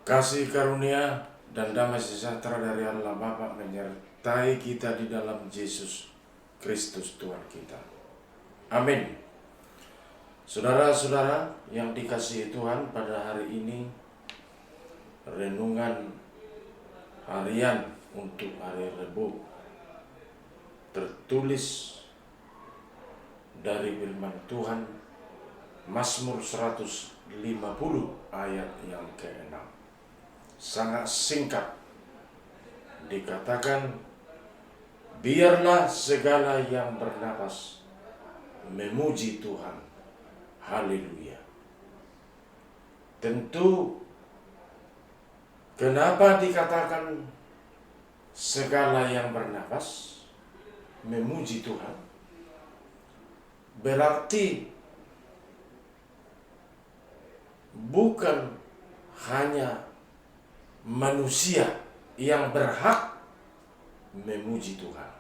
Kasih karunia dan damai sejahtera dari Allah Bapa menyertai kita di dalam Yesus Kristus Tuhan kita. Amin. Saudara-saudara yang dikasihi Tuhan, pada hari ini renungan harian untuk hari Rabu tertulis dari firman Tuhan Mazmur 150 ayat yang ke-6. Sangat singkat, dikatakan, biarlah segala yang bernapas memuji Tuhan. Haleluya. Tentu, kenapa dikatakan segala yang bernapas memuji Tuhan? Berarti bukan hanya manusia yang berhak memuji Tuhan,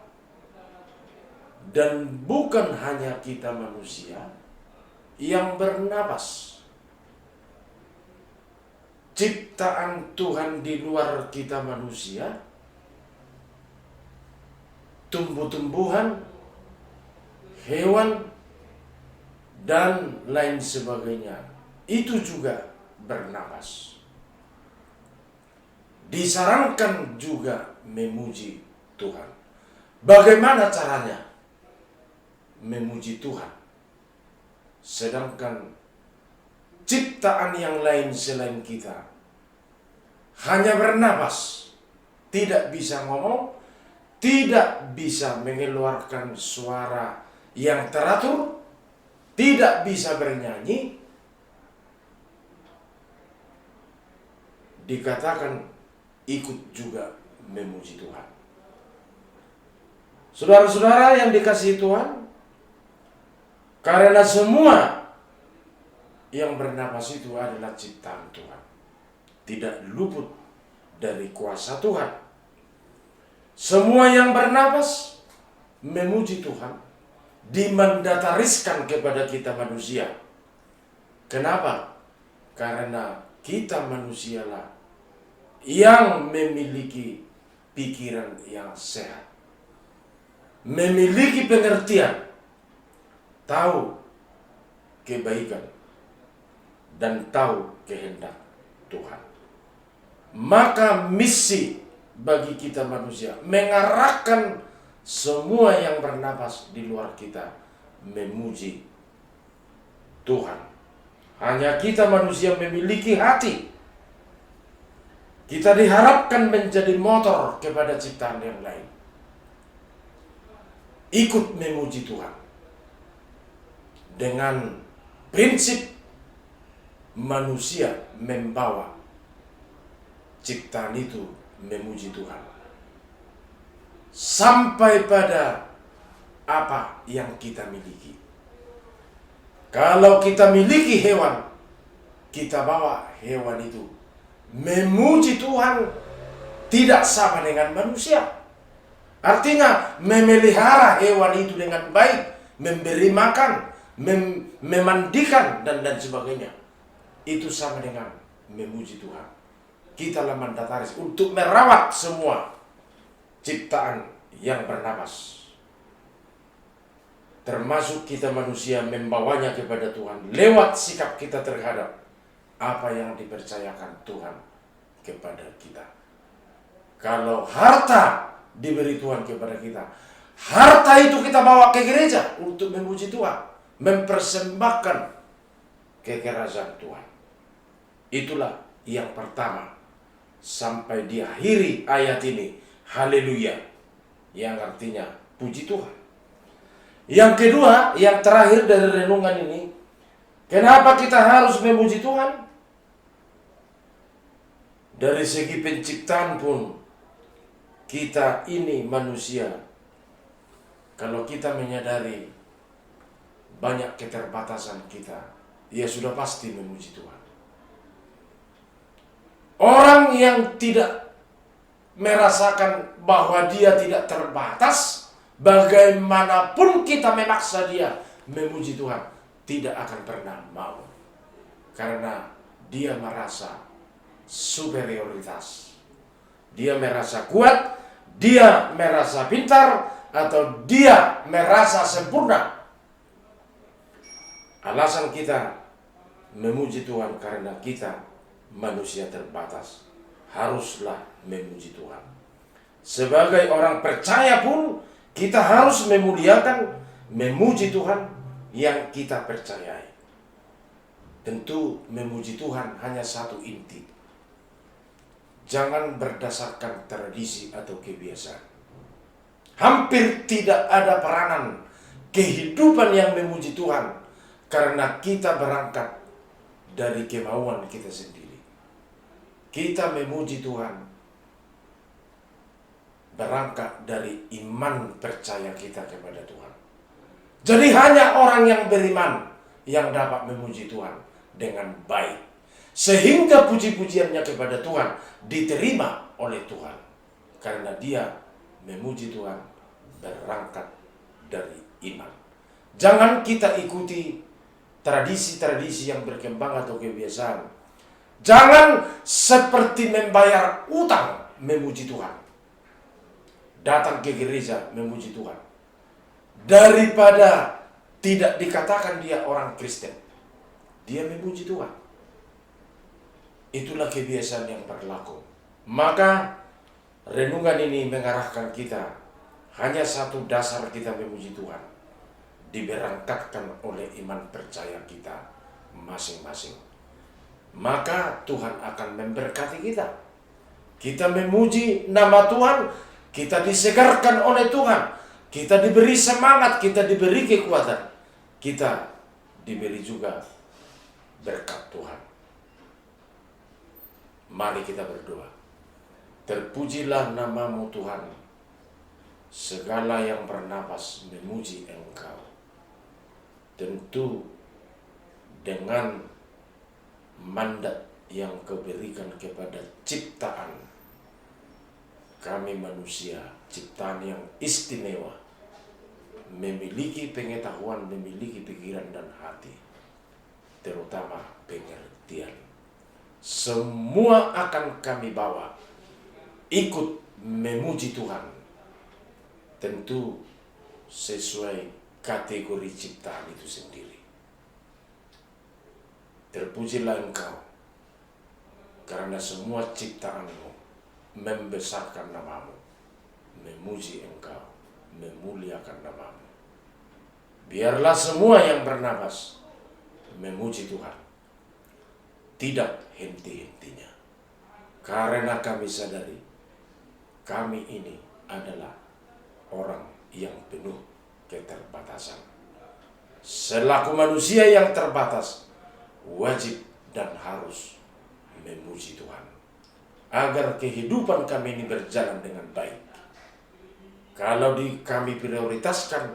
dan bukan hanya kita manusia yang bernapas. Ciptaan Tuhan di luar kita manusia, tumbuh-tumbuhan, hewan, dan lain sebagainya, itu juga bernapas. Disarankan juga memuji Tuhan. Bagaimana caranya memuji Tuhan? Sedangkan ciptaan yang lain selain kita hanya bernapas, tidak bisa ngomong, tidak bisa mengeluarkan suara yang teratur, tidak bisa bernyanyi. Dikatakan ikut juga memuji Tuhan. Saudara-saudara yang dikasihi Tuhan, karena semua yang bernapas itu adalah ciptaan Tuhan, tidak luput dari kuasa Tuhan. Semua yang bernapas memuji Tuhan, dimandatariskan kepada kita manusia. Kenapa? Karena kita manusialah yang memiliki pikiran yang sehat, memiliki pengertian, tahu kebaikan, dan tahu kehendak Tuhan. Maka misi bagi kita manusia mengarahkan semua yang bernapas di luar kita memuji Tuhan. Hanya kita manusia memiliki hati. Kita diharapkan menjadi motor kepada ciptaan yang lain. Ikut memuji Tuhan dengan prinsip manusia membawa ciptaan itu memuji Tuhan sampai pada apa yang kita miliki. Kalau kita miliki hewan, kita bawa hewan itu memuji Tuhan, tidak sama dengan manusia. Artinya memelihara hewan itu dengan baik, memberi makan, memandikan, dan sebagainya. Itu sama dengan memuji Tuhan. Kita lah mandataris untuk merawat semua ciptaan yang bernapas, termasuk kita manusia, membawanya kepada Tuhan lewat sikap kita terhadap apa yang dipercayakan Tuhan kepada kita. Kalau harta diberi Tuhan kepada kita, harta itu kita bawa ke gereja untuk memuji Tuhan, mempersembahkan kekerajaan Tuhan. Itulah yang pertama sampai diakhiri ayat ini, haleluya, yang artinya puji Tuhan. Yang kedua, yang terakhir dari renungan ini, kenapa kita harus memuji Tuhan? Dari segi penciptaan pun, kita ini manusia, kalau kita menyadari banyak keterbatasan kita, ya sudah pasti memuji Tuhan. Orang yang tidak merasakan bahwa dia tidak terbatas, bagaimanapun kita memaksa dia memuji Tuhan, tidak akan pernah mau. Karena dia merasa superioritas. Dia merasa kuat, dia merasa pintar, atau dia merasa sempurna. Alasan kita memuji Tuhan karena kita manusia terbatas. Haruslah memuji Tuhan. Sebagai orang percaya pun kita harus memuliakan, memuji Tuhan yang kita percayai. Tentu memuji Tuhan hanya satu inti. Jangan berdasarkan tradisi atau kebiasaan. Hampir tidak ada peranan kehidupan yang memuji Tuhan karena kita berangkat dari kemauan kita sendiri. Kita memuji Tuhan berangkat dari iman percaya kita kepada Tuhan. Jadi hanya orang yang beriman yang dapat memuji Tuhan dengan baik, sehingga puji-pujiannya kepada Tuhan diterima oleh Tuhan, karena dia memuji Tuhan berangkat dari iman. Jangan kita ikuti tradisi-tradisi yang berkembang atau kebiasaan. Jangan seperti membayar utang memuji Tuhan. Datang ke gereja memuji Tuhan. Daripada tidak dikatakan dia orang Kristen, dia memuji Tuhan. Itulah kebiasaan yang berlaku. Maka renungan ini mengarahkan kita hanya satu dasar kita memuji Tuhan, diberangkatkan oleh iman percaya kita masing-masing. Maka Tuhan akan memberkati kita. Kita memuji nama Tuhan, kita disegarkan oleh Tuhan, kita diberi semangat, kita diberi kekuatan, kita diberi juga berkat Tuhan. Mari kita berdoa. Terpujilah namamu Tuhan, segala yang bernapas memuji Engkau. Tentu dengan mandat yang Kau berikan kepada ciptaan kami manusia, ciptaan yang istimewa, memiliki pengetahuan, memiliki pikiran dan hati, terutama pengertian. Semua akan kami bawa ikut memuji Tuhan, tentu sesuai kategori ciptaan itu sendiri. Terpujilah Engkau, karena semua ciptaanmu membesarkan namamu, memuji Engkau, memuliakan namamu. Biarlah semua yang bernapas memuji Tuhan, tidak henti-hentinya. Karena kami sadari, kami ini adalah orang yang penuh keterbatasan. Selaku manusia yang terbatas, wajib dan harus memuji Tuhan, agar kehidupan kami ini berjalan dengan baik. Kalau kami prioritaskan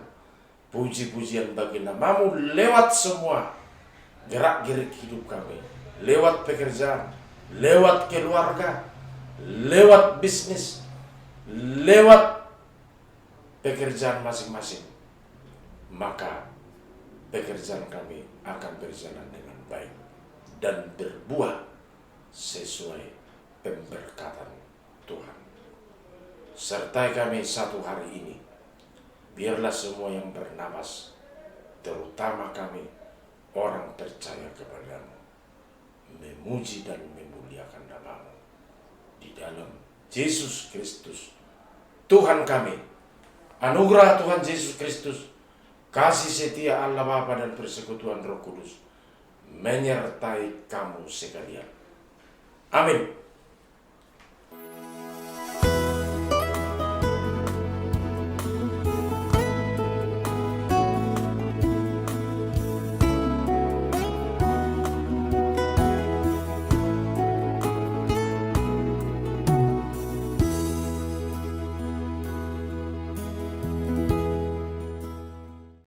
puji-pujian bagi namamu lewat semua gerak-gerik hidup kami, lewat pekerjaan, lewat keluarga, lewat bisnis, lewat pekerjaan masing-masing, maka pekerjaan kami akan berjalan dengan baik dan berbuah sesuai pemberkatan Tuhan. Sertai kami satu hari ini. Biarlah semua yang bernapas, terutama kami orang percaya kepadamu, memuji dan memuliakan namamu. Di dalam Yesus Kristus Tuhan kami, anugerah Tuhan Yesus Kristus, kasih setia Allah Bapa dan persekutuan Roh Kudus menyertai kamu sekalian. Amin.